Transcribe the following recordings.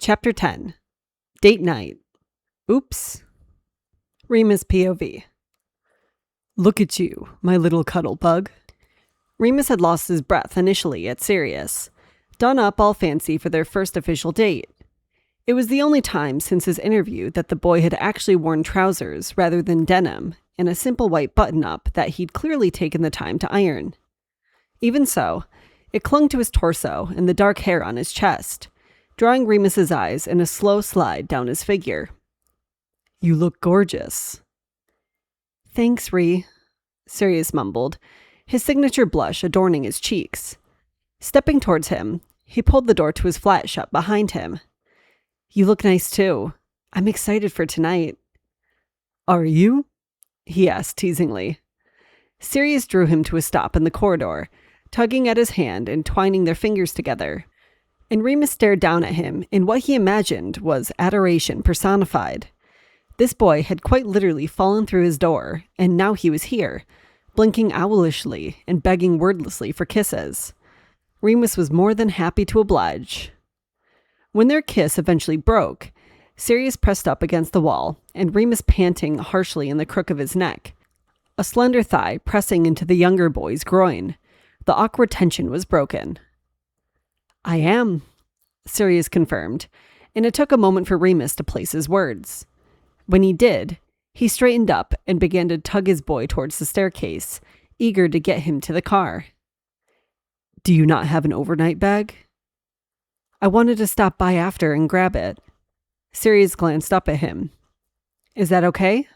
Chapter 10. Date Night. Oops. Remus POV. Look at you, my little cuddle bug. Remus had lost his breath initially at Sirius, done up all fancy for their first official date. It was the only time since his interview that the boy had actually worn trousers rather than denim and a simple white button-up that he'd clearly taken the time to iron. Even so, it clung to his torso and the dark hair on his chest, drawing Remus's eyes in a slow slide down his figure. You look gorgeous. Thanks, Ree, Sirius mumbled, his signature blush adorning his cheeks. Stepping towards him, he pulled the door to his flat shut behind him. You look nice too. I'm excited for tonight. Are you? He asked teasingly. Sirius drew him to a stop in the corridor, tugging at his hand and twining their fingers together. And Remus stared down at him in what he imagined was adoration personified. This boy had quite literally fallen through his door, and now he was here, blinking owlishly and begging wordlessly for kisses. Remus was more than happy to oblige. When their kiss eventually broke, Sirius pressed up against the wall, and Remus panting harshly in the crook of his neck, a slender thigh pressing into the younger boy's groin. The awkward tension was broken. I am, Sirius confirmed, and it took a moment for Remus to place his words. When he did, he straightened up and began to tug his boy towards the staircase, eager to get him to the car. Do you not have an overnight bag? I wanted to stop by after and grab it. Sirius glanced up at him. Is that okay?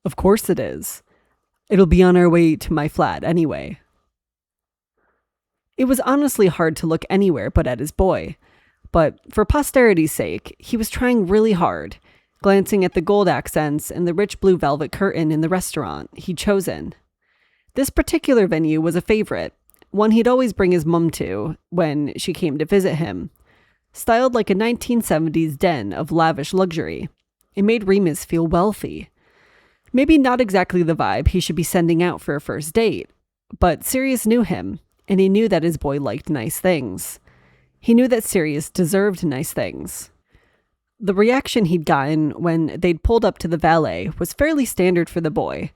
Of course it is. It'll be on our way to my flat anyway. It was honestly hard to look anywhere but at his boy, but for posterity's sake, he was trying really hard, glancing at the gold accents and the rich blue velvet curtain in the restaurant he'd chosen. This particular venue was a favorite, one he'd always bring his mum to when she came to visit him. Styled like a 1970s den of lavish luxury, it made Remus feel wealthy. Maybe not exactly the vibe he should be sending out for a first date, but Sirius knew him, and he knew that his boy liked nice things. He knew that Sirius deserved nice things. The reaction he'd gotten when they'd pulled up to the valet was fairly standard for the boy,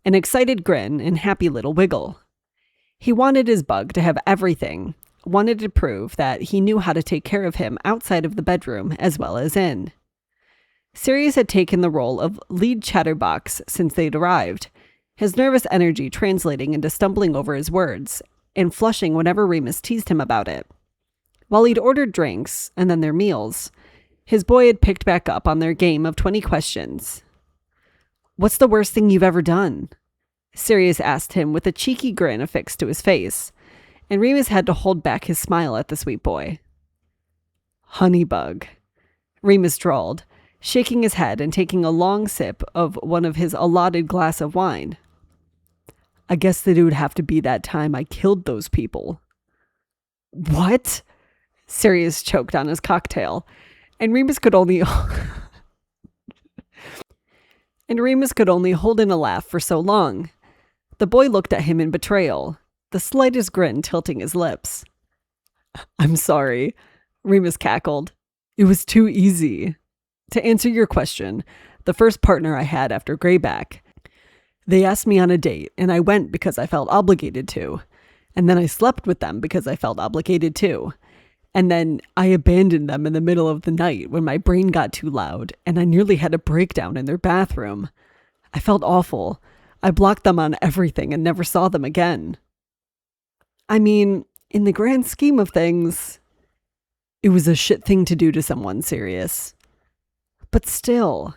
an excited grin and happy little wiggle. He wanted his bug to have everything, wanted to prove that he knew how to take care of him outside of the bedroom as well as in. Sirius had taken the role of lead chatterbox since they'd arrived, his nervous energy translating into stumbling over his words and flushing whenever Remus teased him about it. While he'd ordered drinks and then their meals, his boy had picked back up on their game of 20 questions. What's the worst thing you've ever done? Sirius asked him with a cheeky grin affixed to his face, and Remus had to hold back his smile at the sweet boy. Honeybug, Remus drawled, shaking his head and taking a long sip of one of his allotted glass of wine. I guess that it would have to be that time I killed those people. What? Sirius choked on his cocktail, and Remus could only hold in a laugh for so long. The boy looked at him in betrayal, the slightest grin tilting his lips. I'm sorry, Remus cackled. It was too easy. To answer your question, the first partner I had after Greyback, they asked me on a date, and I went because I felt obligated to. And then I slept with them because I felt obligated to. And then I abandoned them in the middle of the night when my brain got too loud, and I nearly had a breakdown in their bathroom. I felt awful. I blocked them on everything and never saw them again. I mean, in the grand scheme of things, it was a shit thing to do to someone, Sirius. But still,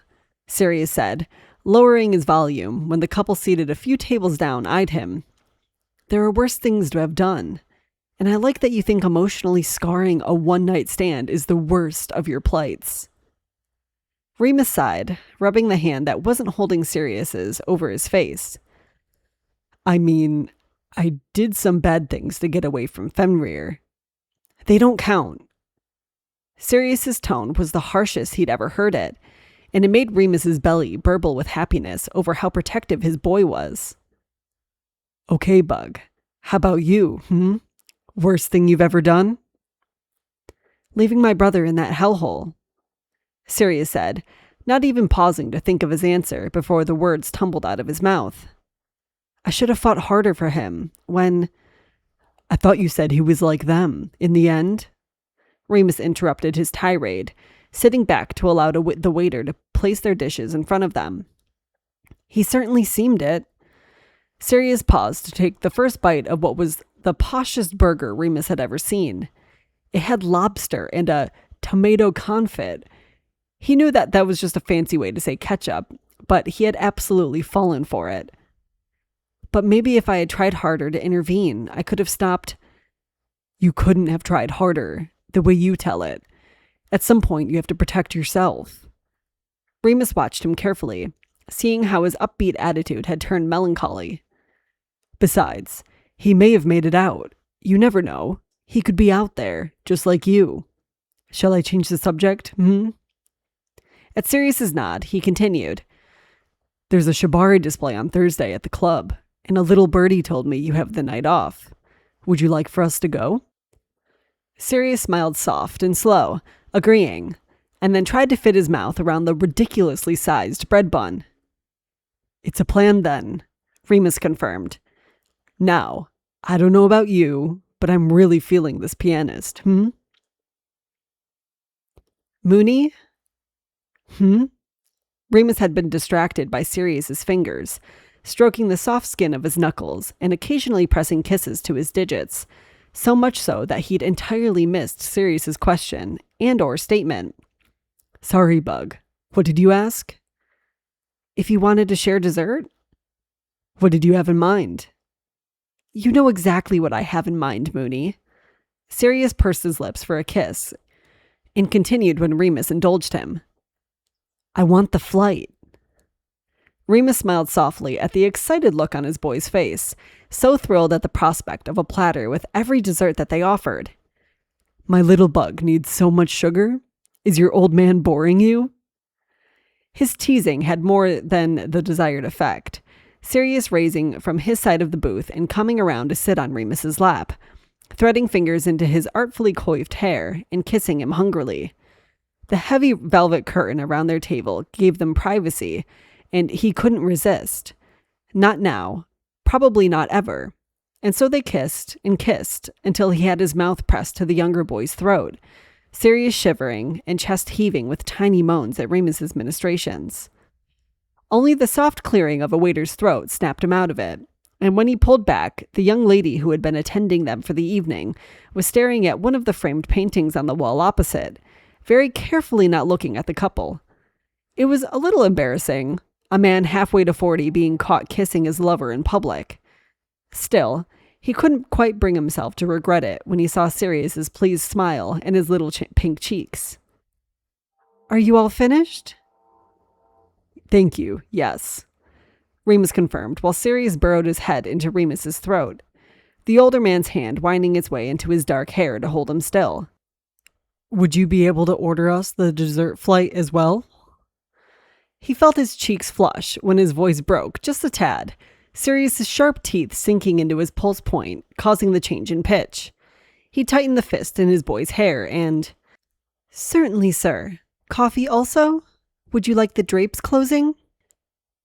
Sirius said, lowering his volume when the couple seated a few tables down eyed him. There are worse things to have done, and I like that you think emotionally scarring a one-night stand is the worst of your plights. Remus sighed, rubbing the hand that wasn't holding Sirius's over his face. I mean, I did some bad things to get away from Fenrir. They don't count. Sirius's tone was the harshest he'd ever heard it, and it made Remus's belly burble with happiness over how protective his boy was. Okay, Bug. How about you, Worst thing you've ever done? Leaving my brother in that hellhole, Sirius said, not even pausing to think of his answer before the words tumbled out of his mouth. I should have fought harder for him when... I thought you said he was like them, in the end? Remus interrupted his tirade, sitting back to allow the waiter to place their dishes in front of them. He certainly seemed it. Sirius paused to take the first bite of what was the poshest burger Remus had ever seen. It had lobster and a tomato confit. He knew that was just a fancy way to say ketchup, but he had absolutely fallen for it. But maybe if I had tried harder to intervene, I could have stopped. You couldn't have tried harder, the way you tell it. At some point, you have to protect yourself. Remus watched him carefully, seeing how his upbeat attitude had turned melancholy. Besides, he may have made it out. You never know. He could be out there, just like you. Shall I change the subject? At Sirius's nod, he continued. There's a shibari display on Thursday at the club, and a little birdie told me you have the night off. Would you like for us to go? Sirius smiled soft and slow, agreeing, and then tried to fit his mouth around the ridiculously sized bread bun. It's a plan then, Remus confirmed. Now, I don't know about you, but I'm really feeling this pianist, Mooney? Remus had been distracted by Sirius's fingers, stroking the soft skin of his knuckles and occasionally pressing kisses to his digits, so much so that he'd entirely missed Sirius's question and/or statement. Sorry, Bug. What did you ask? If you wanted to share dessert? What did you have in mind? You know exactly what I have in mind, Mooney. Sirius pursed his lips for a kiss and continued when Remus indulged him. I want the flight. Remus smiled softly at the excited look on his boy's face, so thrilled at the prospect of a platter with every dessert that they offered. My little bug needs so much sugar? Is your old man boring you? His teasing had more than the desired effect, Sirius raising from his side of the booth and coming around to sit on Remus's lap, threading fingers into his artfully coiffed hair and kissing him hungrily. The heavy velvet curtain around their table gave them privacy, and he couldn't resist. Not now, probably not ever. And so they kissed and kissed until he had his mouth pressed to the younger boy's throat, Sirius shivering and chest heaving with tiny moans at Remus's ministrations. Only the soft clearing of a waiter's throat snapped him out of it, and when he pulled back, the young lady who had been attending them for the evening was staring at one of the framed paintings on the wall opposite, very carefully not looking at the couple. It was a little embarrassing, a man halfway to 40 being caught kissing his lover in public. Still, he couldn't quite bring himself to regret it when he saw Sirius's pleased smile and his little pink cheeks. Are you all finished? Thank you, yes, Remus confirmed while Sirius burrowed his head into Remus's throat, the older man's hand winding its way into his dark hair to hold him still. Would you be able to order us the dessert flight as well? He felt his cheeks flush when his voice broke, just a tad, Sirius's sharp teeth sinking into his pulse point, causing the change in pitch. He tightened the fist in his boy's hair and... Certainly, sir. Coffee also? Would you like the drapes closing?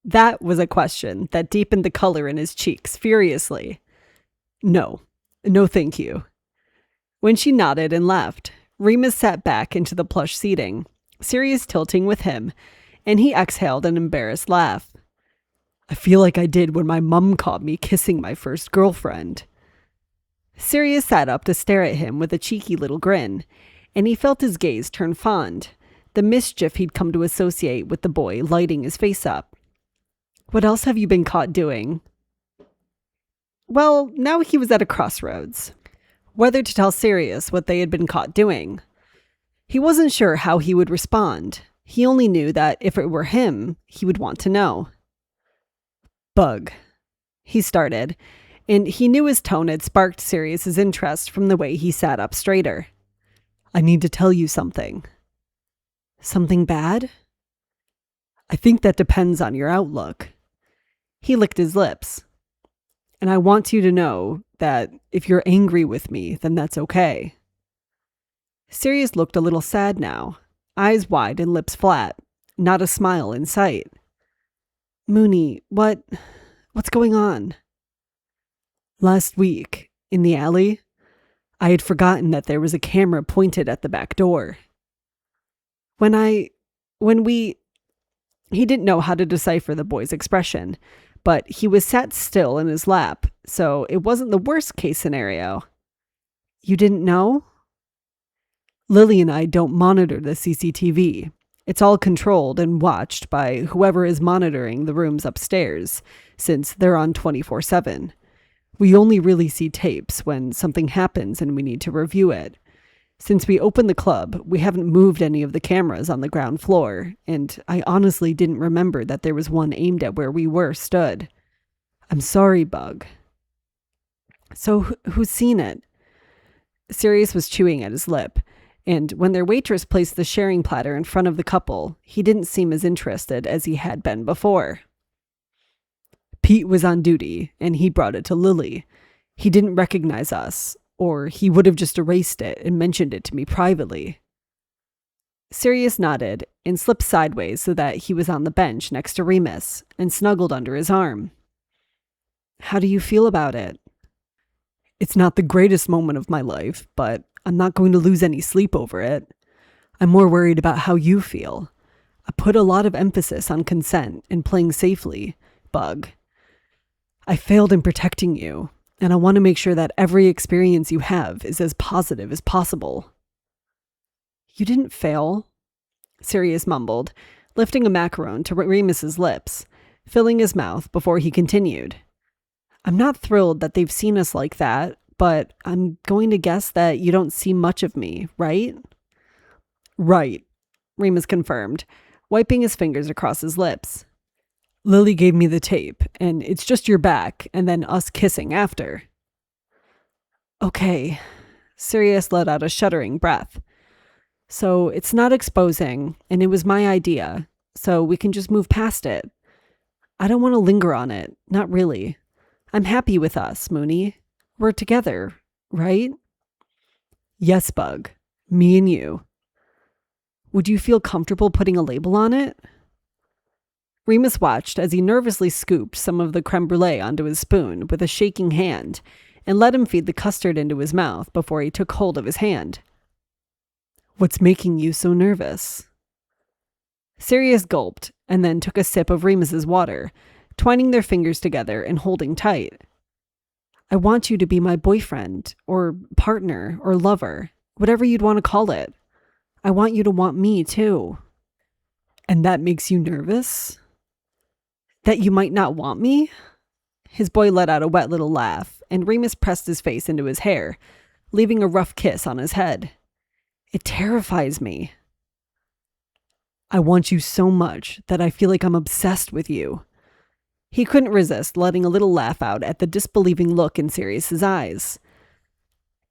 That was a question that deepened the color in his cheeks furiously. No, thank you. When she nodded and left, Remus sat back into the plush seating, Sirius tilting with him, and he exhaled an embarrassed laugh. I feel like I did when my mum caught me kissing my first girlfriend. Sirius sat up to stare at him with a cheeky little grin, and he felt his gaze turn fond, the mischief he'd come to associate with the boy lighting his face up. What else have you been caught doing? Well, now he was at a crossroads. Whether to tell Sirius what they had been caught doing. He wasn't sure how he would respond. He only knew that if it were him, he would want to know. Bug, he started, and he knew his tone had sparked Sirius's interest from the way he sat up straighter. I need to tell you something. Something bad? I think that depends on your outlook. He licked his lips. And I want you to know that if you're angry with me, then that's okay. Sirius looked a little sad now, eyes wide and lips flat, not a smile in sight. Mooney, what's going on? Last week, in the alley, I had forgotten that there was a camera pointed at the back door. He didn't know how to decipher the boy's expression, but he was sat still in his lap, so it wasn't the worst case scenario. You didn't know? Lily and I don't monitor the CCTV. It's all controlled and watched by whoever is monitoring the rooms upstairs, since they're on 24/7. We only really see tapes when something happens and we need to review it. Since we opened the club, we haven't moved any of the cameras on the ground floor, and I honestly didn't remember that there was one aimed at where we were stood. I'm sorry, Bug. So who's seen it? Sirius was chewing at his lip, and when their waitress placed the sharing platter in front of the couple, he didn't seem as interested as he had been before. Pete was on duty, and he brought it to Lily. He didn't recognize us, or he would have just erased it and mentioned it to me privately. Sirius nodded and slipped sideways so that he was on the bench next to Remus and snuggled under his arm. How do you feel about it? It's not the greatest moment of my life, but I'm not going to lose any sleep over it. I'm more worried about how you feel. I put a lot of emphasis on consent and playing safely, Bug. I failed in protecting you, and I want to make sure that every experience you have is as positive as possible. You didn't fail, Sirius mumbled, lifting a macaron to Remus's lips, filling his mouth before he continued. I'm not thrilled that they've seen us like that, but I'm going to guess that you don't see much of me, right? Right, Remus confirmed, wiping his fingers across his lips. Lily gave me the tape, and it's just your back, and then us kissing after. Okay, Sirius let out a shuddering breath. So it's not exposing, and it was my idea, so we can just move past it. I don't want to linger on it, not really. I'm happy with us, Mooney. We're together, right? Yes, Bug. Me and you. Would you feel comfortable putting a label on it? Remus watched as he nervously scooped some of the creme brulee onto his spoon with a shaking hand and let him feed the custard into his mouth before he took hold of his hand. What's making you so nervous? Sirius gulped and then took a sip of Remus's water, twining their fingers together and holding tight. I want you to be my boyfriend, or partner, or lover, whatever you'd want to call it. I want you to want me, too. And that makes you nervous? That you might not want me? His boy let out a wet little laugh, and Remus pressed his face into his hair, leaving a rough kiss on his head. It terrifies me. I want you so much that I feel like I'm obsessed with you. He couldn't resist letting a little laugh out at the disbelieving look in Sirius's eyes.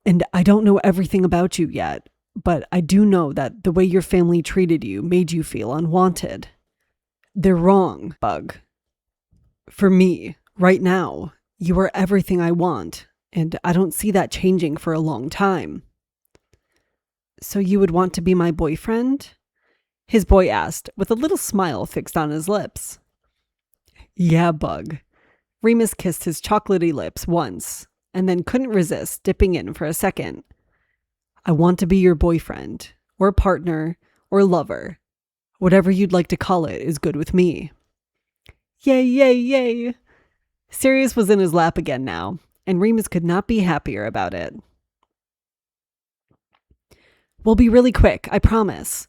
And I don't know everything about you yet, but I do know that the way your family treated you made you feel unwanted. They're wrong, Bug. For me, right now, you are everything I want, and I don't see that changing for a long time. So you would want to be my boyfriend? His boy asked, with a little smile fixed on his lips. Yeah, Bug. Remus kissed his chocolatey lips once, and then couldn't resist dipping in for a second. I want to be your boyfriend, or partner, or lover. Whatever you'd like to call it is good with me. Yay, yay, yay! Sirius was in his lap again now, and Remus could not be happier about it. We'll be really quick, I promise.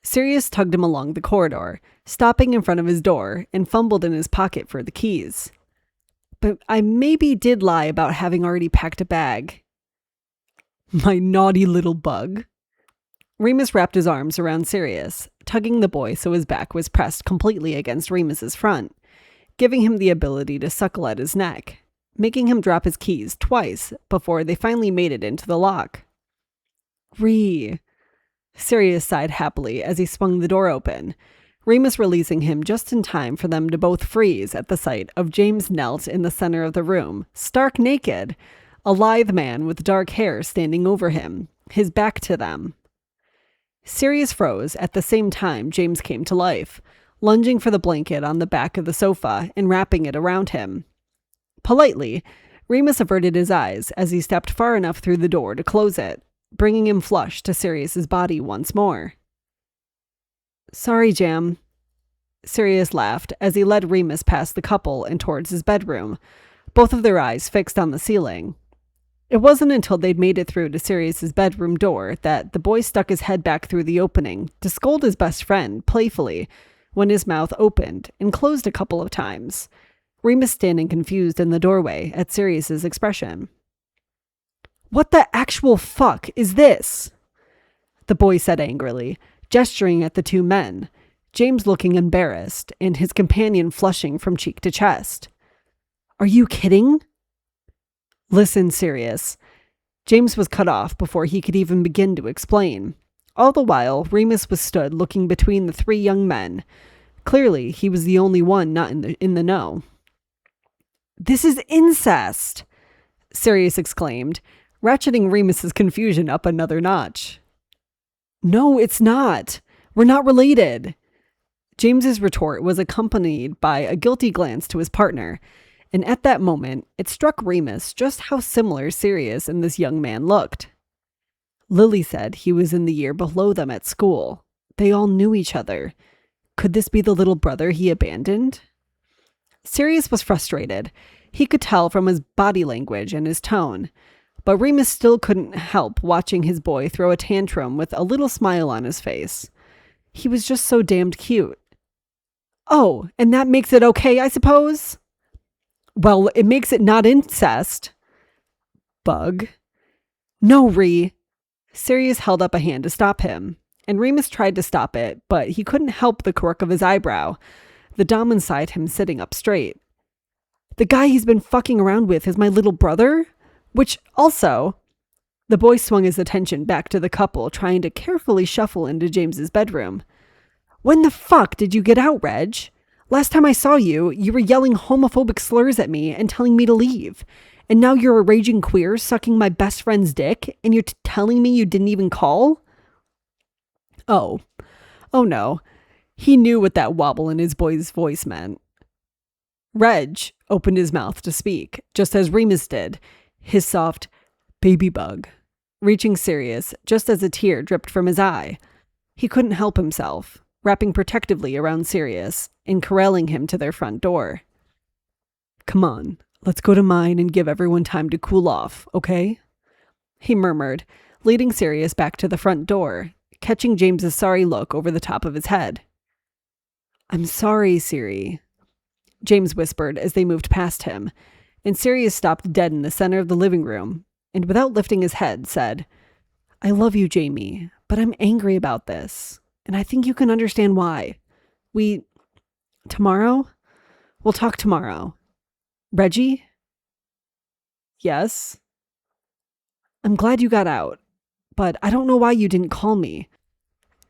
Sirius tugged him along the corridor, stopping in front of his door, and fumbled in his pocket for the keys. But I maybe did lie about having already packed a bag. My naughty little Bug. Remus wrapped his arms around Sirius, tugging the boy so his back was pressed completely against Remus's front, giving him the ability to suckle at his neck, making him drop his keys twice before they finally made it into the lock. Sirius sighed happily as he swung the door open, Remus releasing him just in time for them to both freeze at the sight of James knelt in the center of the room, stark naked, a lithe man with dark hair standing over him, his back to them. Sirius froze at the same time James came to life, lunging for the blanket on the back of the sofa and wrapping it around him. Politely, Remus averted his eyes as he stepped far enough through the door to close it, bringing him flush to Sirius's body once more. "Sorry, Jam." Sirius laughed as he led Remus past the couple and towards his bedroom, both of their eyes fixed on the ceiling. It wasn't until they'd made it through to Sirius's bedroom door that the boy stuck his head back through the opening to scold his best friend playfully when his mouth opened and closed a couple of times, Remus standing confused in the doorway at Sirius's expression. "What the actual fuck is this?" the boy said angrily, gesturing at the two men, James looking embarrassed and his companion flushing from cheek to chest. "Are you kidding?" "Listen, Sirius." James was cut off before he could even begin to explain. All the while, Remus was stood looking between the three young men. Clearly, he was the only one not in the know. "This is incest!" Sirius exclaimed, ratcheting Remus's confusion up another notch. "No, it's not. We're not related." James's retort was accompanied by a guilty glance to his partner, and at that moment, it struck Remus just how similar Sirius and this young man looked. Lily said he was in the year below them at school. They all knew each other. Could this be the little brother he abandoned? Sirius was frustrated. He could tell from his body language and his tone, but Remus still couldn't help watching his boy throw a tantrum with a little smile on his face. He was just so damned cute. "Oh, and that makes it okay, I suppose?" "Well, it makes it not incest." "Bug." "No, Sirius held up a hand to stop him, and Remus tried to stop it, but he couldn't help the quirk of his eyebrow, the dom inside him sitting up straight. "The guy he's been fucking around with is my little brother? Which also..." The boy swung his attention back to the couple trying to carefully shuffle into James's bedroom. "When the fuck did you get out, Reg? Last time I saw you, you were yelling homophobic slurs at me and telling me to leave. And now you're a raging queer sucking my best friend's dick, and you're telling me you didn't even call?" Oh no. He knew what that wobble in his boy's voice meant. Reg opened his mouth to speak, just as Remus did, his soft baby bug, reaching Sirius just as a tear dripped from his eye. He couldn't help himself, wrapping protectively around Sirius and corralling him to their front door. "Come on, let's go to mine and give everyone time to cool off, okay?" he murmured, leading Sirius back to the front door, catching James's sorry look over the top of his head. "I'm sorry, Siri," James whispered as they moved past him, and Sirius stopped dead in the center of the living room, and without lifting his head, said, "I love you, Jamie, but I'm angry about this, and I think you can understand why. Tomorrow? We'll talk tomorrow. Reggie?" "Yes?" "I'm glad you got out, but I don't know why you didn't call me.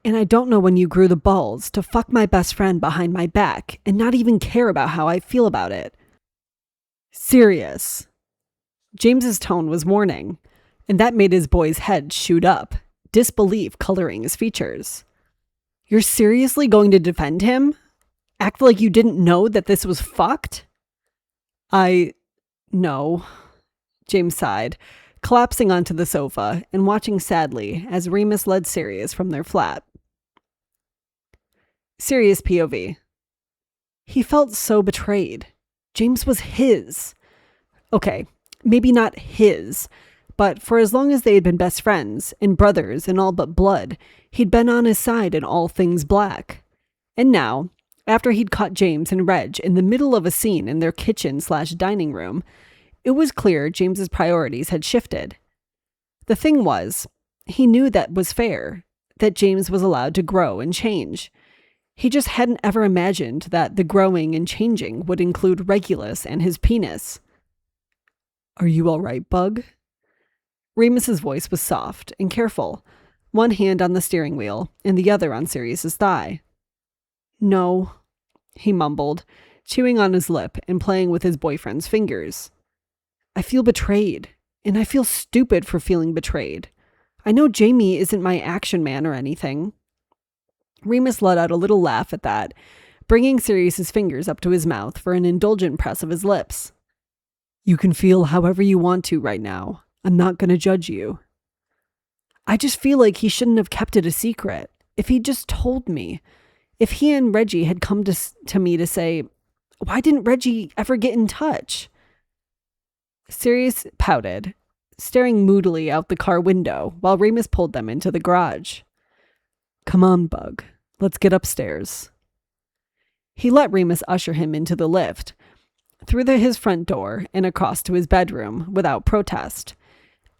And I don't know when you grew the balls to fuck my best friend behind my back and not even care about how I feel about it." "Serious." James's tone was warning, and that made his boy's head shoot up, disbelief coloring his features. "You're seriously going to defend him? Act like you didn't know that this was fucked?" No," James sighed, collapsing onto the sofa and watching sadly as Remus led Sirius from their flat. Sirius POV. He felt so betrayed. James was his. Okay, maybe not his, but for as long as they had been best friends and brothers in all but blood, he'd been on his side in all things black. And now, after he'd caught James and Reg in the middle of a scene in their kitchen/dining room, it was clear James's priorities had shifted. The thing was, he knew that was fair, that James was allowed to grow and change. He just hadn't ever imagined that the growing and changing would include Regulus and his penis. "Are you all right, Bug?" Remus's voice was soft and careful, one hand on the steering wheel and the other on Sirius's thigh. "No," he mumbled, chewing on his lip and playing with his boyfriend's fingers. "I feel betrayed, and I feel stupid for feeling betrayed. I know Jamie isn't my action man or anything. Remus let out a little laugh at that, bringing Sirius's fingers up to his mouth for an indulgent press of his lips. You can feel however you want to right now. I'm not going to judge you. I just feel like he shouldn't have kept it a secret. If he'd just told me. If he and Reggie had come to me to say, why didn't Reggie ever get in touch? Sirius pouted, staring moodily out the car window while Remus pulled them into the garage. Come on, Bug. Let's get upstairs. He let Remus usher him into the lift, through his front door and across to his bedroom without protest.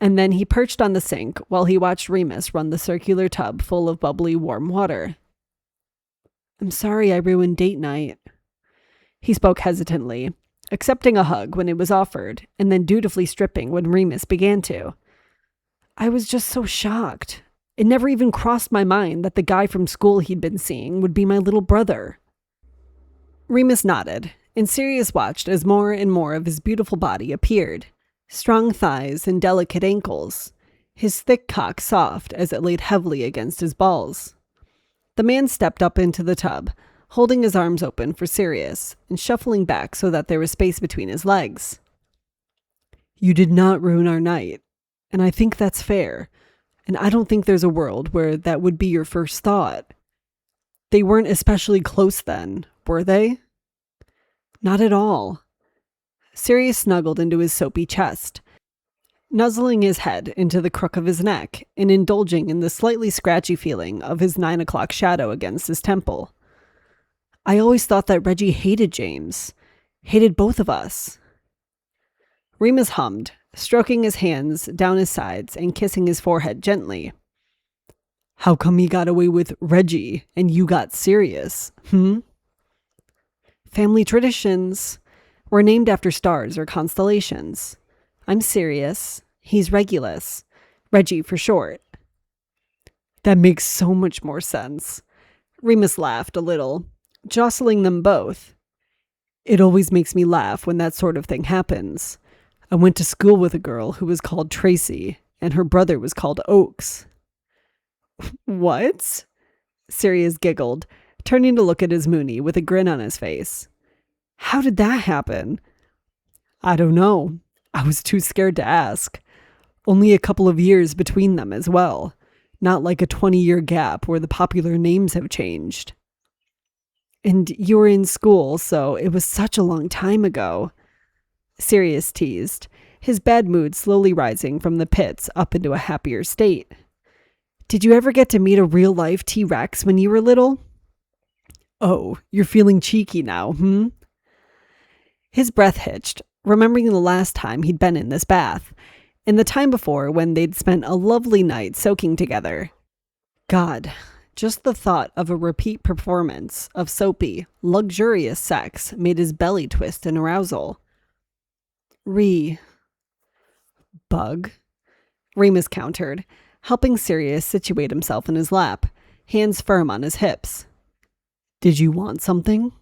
And then he perched on the sink while he watched Remus run the circular tub full of bubbly warm water. I'm sorry I ruined date night. He spoke hesitantly, accepting a hug when it was offered, and then dutifully stripping when Remus began to. I was just so shocked. It never even crossed my mind that the guy from school he'd been seeing would be my little brother. Remus nodded, and Sirius watched as more and more of his beautiful body appeared. Strong thighs and delicate ankles, his thick cock soft as it laid heavily against his balls. The man stepped up into the tub, holding his arms open for Sirius and shuffling back so that there was space between his legs. You did not ruin our night, and I think that's fair, and I don't think there's a world where that would be your first thought. They weren't especially close then, were they? Not at all. Sirius snuggled into his soapy chest, nuzzling his head into the crook of his neck and indulging in the slightly scratchy feeling of his 9 o'clock shadow against his temple. I always thought that Reggie hated James, hated both of us. Remus hummed, stroking his hands down his sides and kissing his forehead gently. How come he got away with Reggie and you got Sirius, Family traditions. We're named after stars or constellations. I'm Sirius. He's Regulus. Reggie for short. That makes so much more sense. Remus laughed a little, jostling them both. It always makes me laugh when that sort of thing happens. I went to school with a girl who was called Tracy, and her brother was called Oaks. What? Sirius giggled, turning to look at his Mooney with a grin on his face. How did that happen? I don't know. I was too scared to ask. Only a couple of years between them as well. Not like a 20-year gap where the popular names have changed. And you were in school, so it was such a long time ago. Sirius teased, his bad mood slowly rising from the pits up into a happier state. Did you ever get to meet a real-life T-Rex when you were little? Oh, you're feeling cheeky now, His breath hitched, remembering the last time he'd been in this bath, and the time before when they'd spent a lovely night soaking together. God, just the thought of a repeat performance of soapy, luxurious sex made his belly twist in arousal. Bug, Remus countered, helping Sirius situate himself in his lap, hands firm on his hips. Did you want something?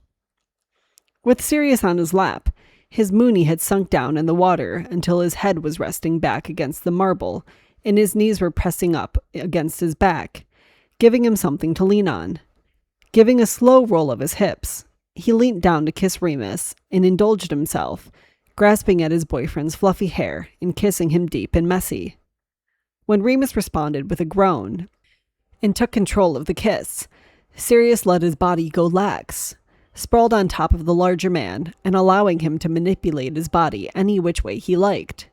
With Sirius on his lap, his Mooney had sunk down in the water until his head was resting back against the marble and his knees were pressing up against his back, giving him something to lean on. Giving a slow roll of his hips, he leaned down to kiss Remus and indulged himself, grasping at his boyfriend's fluffy hair and kissing him deep and messy. When Remus responded with a groan and took control of the kiss, Sirius let his body go lax, sprawled on top of the larger man and allowing him to manipulate his body any which way he liked.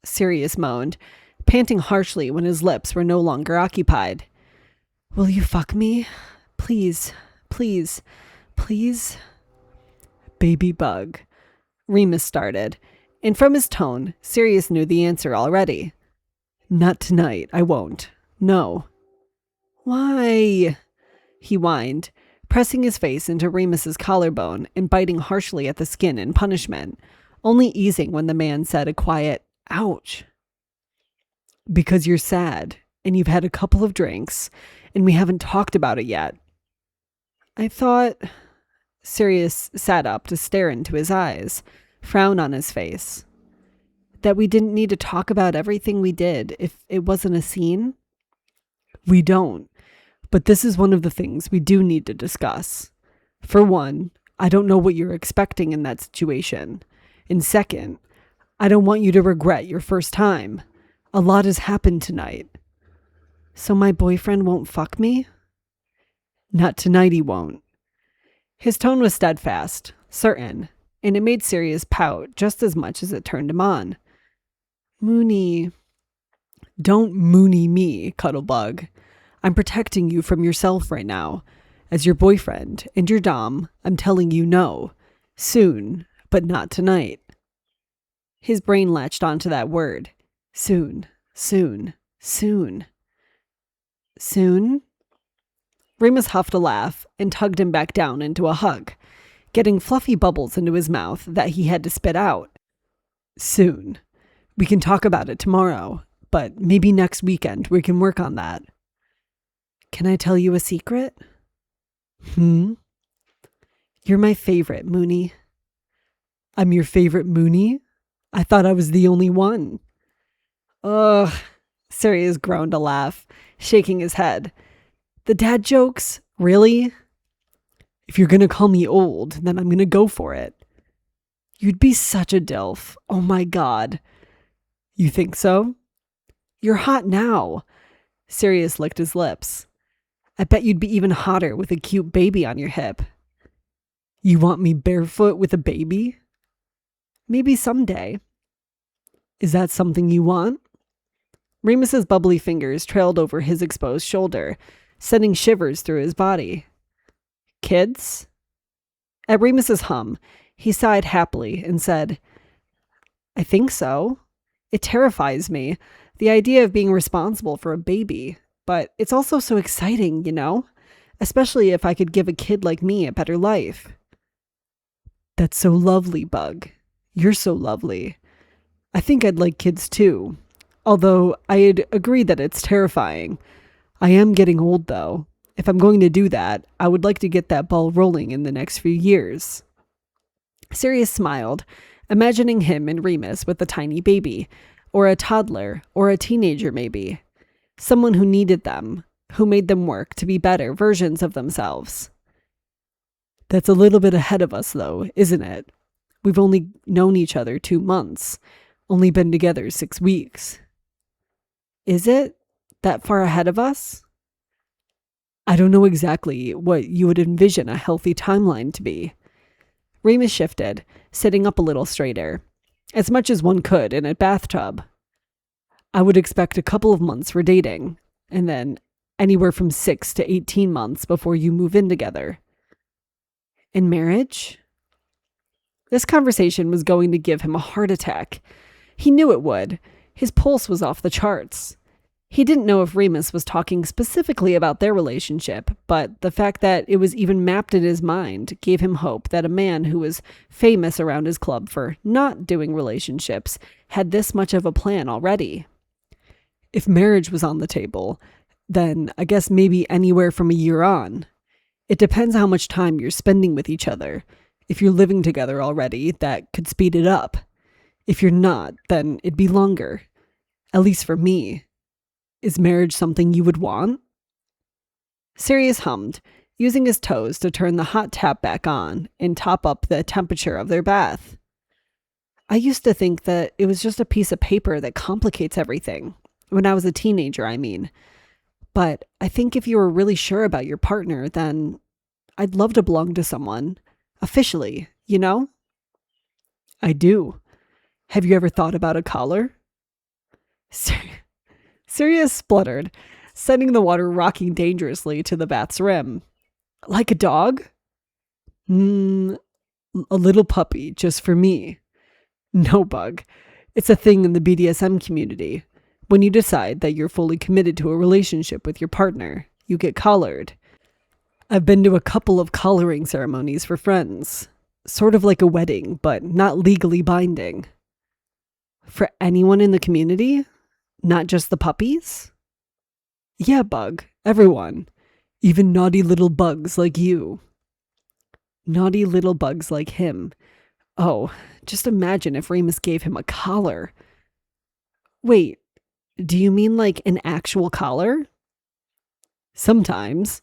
Sirius moaned, panting harshly when his lips were no longer occupied. Will you fuck me? Please, please, please? Baby Bug, Remus started, and from his tone, Sirius knew the answer already. Not tonight, I won't. No. Why? He whined, pressing his face into Remus's collarbone and biting harshly at the skin in punishment, only easing when the man said a quiet, ouch. Because you're sad, and you've had a couple of drinks, and we haven't talked about it yet. I thought... Sirius sat up to stare into his eyes, frown on his face. That we didn't need to talk about everything we did if it wasn't a scene? We don't. But this is one of the things we do need to discuss. For one, I don't know what you're expecting in that situation. And second, I don't want you to regret your first time. A lot has happened tonight. So my boyfriend won't fuck me? Not tonight he won't. His tone was steadfast, certain, and it made Sirius pout just as much as it turned him on. Mooney. Don't Mooney me, Cuddlebug. I'm protecting you from yourself right now. As your boyfriend and your dom, I'm telling you no. Soon, but not tonight. His brain latched onto that word. Soon, soon, soon. Soon? Remus huffed a laugh and tugged him back down into a hug, getting fluffy bubbles into his mouth that he had to spit out. Soon. We can talk about it tomorrow, but maybe next weekend we can work on that. Can I tell you a secret? You're my favorite, Mooney. I'm your favorite, Mooney? I thought I was the only one. Ugh. Sirius groaned a laugh, shaking his head. The dad jokes? Really? If you're going to call me old, then I'm going to go for it. You'd be such a dilf. Oh my God. You think so? You're hot now. Sirius licked his lips. I bet you'd be even hotter with a cute baby on your hip. You want me barefoot with a baby? Maybe someday. Is that something you want? Remus's bubbly fingers trailed over his exposed shoulder, sending shivers through his body. Kids? At Remus's hum, he sighed happily and said, I think so. It terrifies me, the idea of being responsible for a baby. But it's also so exciting, you know? Especially if I could give a kid like me a better life. That's so lovely, Bug. You're so lovely. I think I'd like kids too. Although I'd agree that it's terrifying. I am getting old though. If I'm going to do that, I would like to get that ball rolling in the next few years. Sirius smiled, imagining him and Remus with a tiny baby, or a toddler, or a teenager maybe. Someone who needed them, who made them work to be better versions of themselves. That's a little bit ahead of us though, isn't it? We've only known each other 2 months, only been together 6 weeks. Is it that far ahead of us? I don't know exactly what you would envision a healthy timeline to be. Remus shifted, sitting up a little straighter, as much as one could in a bathtub. I would expect a couple of months for dating, and then anywhere from 6 to 18 months before you move in together. In marriage? This conversation was going to give him a heart attack. He knew it would. His pulse was off the charts. He didn't know if Remus was talking specifically about their relationship, but the fact that it was even mapped in his mind gave him hope that a man who was famous around his club for not doing relationships had this much of a plan already. If marriage was on the table, then I guess maybe anywhere from a year on. It depends how much time you're spending with each other. If you're living together already, that could speed it up. If you're not, then it'd be longer. At least for me. Is marriage something you would want? Sirius hummed, using his toes to turn the hot tap back on and top up the temperature of their bath. I used to think that it was just a piece of paper that complicates everything. When I was a teenager, I mean. But I think if you were really sure about your partner, then I'd love to belong to someone. Officially, you know? I do. Have you ever thought about a collar? Sirius spluttered, sending the water rocking dangerously to the bath's rim. Like a dog? A little puppy, just for me. No, Bug. It's a thing in the BDSM community. When you decide that you're fully committed to a relationship with your partner, you get collared. I've been to a couple of collaring ceremonies for friends. Sort of like a wedding, but not legally binding. For anyone in the community? Not just the puppies? Yeah, Bug. Everyone. Even naughty little bugs like you. Naughty little bugs like him. Oh, just imagine if Remus gave him a collar. Wait, do you mean like an actual collar? Sometimes.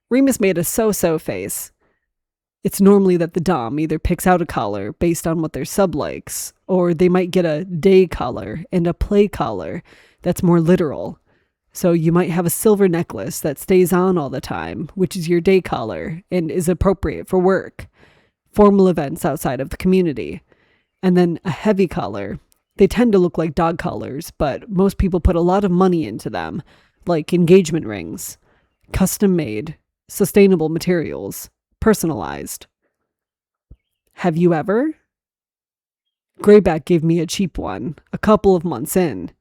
Remus made a so-so face. It's normally that the Dom either picks out a collar based on what their sub likes, or they might get a day collar and a play collar that's more literal. So you might have a silver necklace that stays on all the time, which is your day collar and is appropriate for work, formal events outside of the community. And then a heavy collar. They tend to look like dog collars, but most people put a lot of money into them, like engagement rings. Custom made, sustainable materials, personalized. Have you ever? Greyback gave me a cheap one, a couple of months in.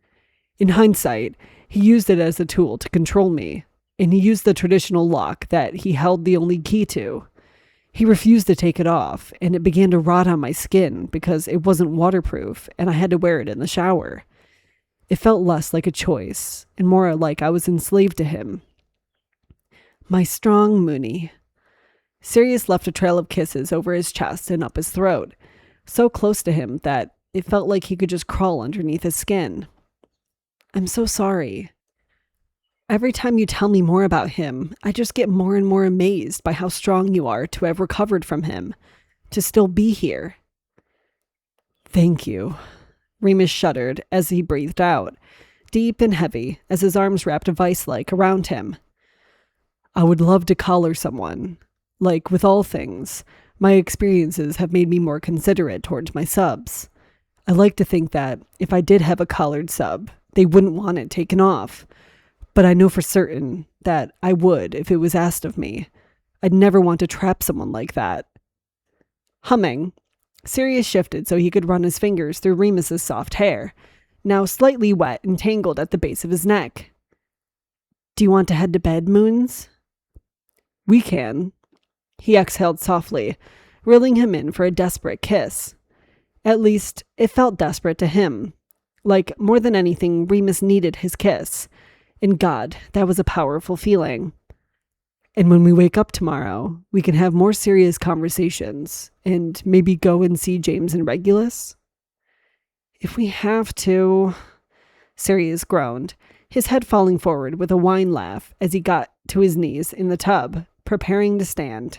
In hindsight, he used it as a tool to control me, and he used the traditional lock that he held the only key to. He refused to take it off, and it began to rot on my skin because it wasn't waterproof and I had to wear it in the shower. It felt less like a choice and more like I was enslaved to him. My strong Mooney. Sirius left a trail of kisses over his chest and up his throat, so close to him that it felt like he could just crawl underneath his skin. I'm so sorry. Every time you tell me more about him, I just get more and more amazed by how strong you are to have recovered from him, to still be here. Thank you. Remus shuddered as he breathed out, deep and heavy, as his arms wrapped vice-like around him. I would love to collar someone. Like with all things, my experiences have made me more considerate towards my subs. I like to think that if I did have a collared sub, they wouldn't want it taken off. But I know for certain that I would if it was asked of me. I'd never want to trap someone like that. Humming, Sirius shifted so he could run his fingers through Remus's soft hair, now slightly wet and tangled at the base of his neck. Do you want to head to bed, Moons? We can. He exhaled softly, reeling him in for a desperate kiss. At least, it felt desperate to him. Like, more than anything, Remus needed his kiss. And God, that was a powerful feeling. And when we wake up tomorrow, we can have more serious conversations and maybe go and see James and Regulus? If we have to, Sirius groaned, his head falling forward with a whine laugh as he got to his knees in the tub, preparing to stand.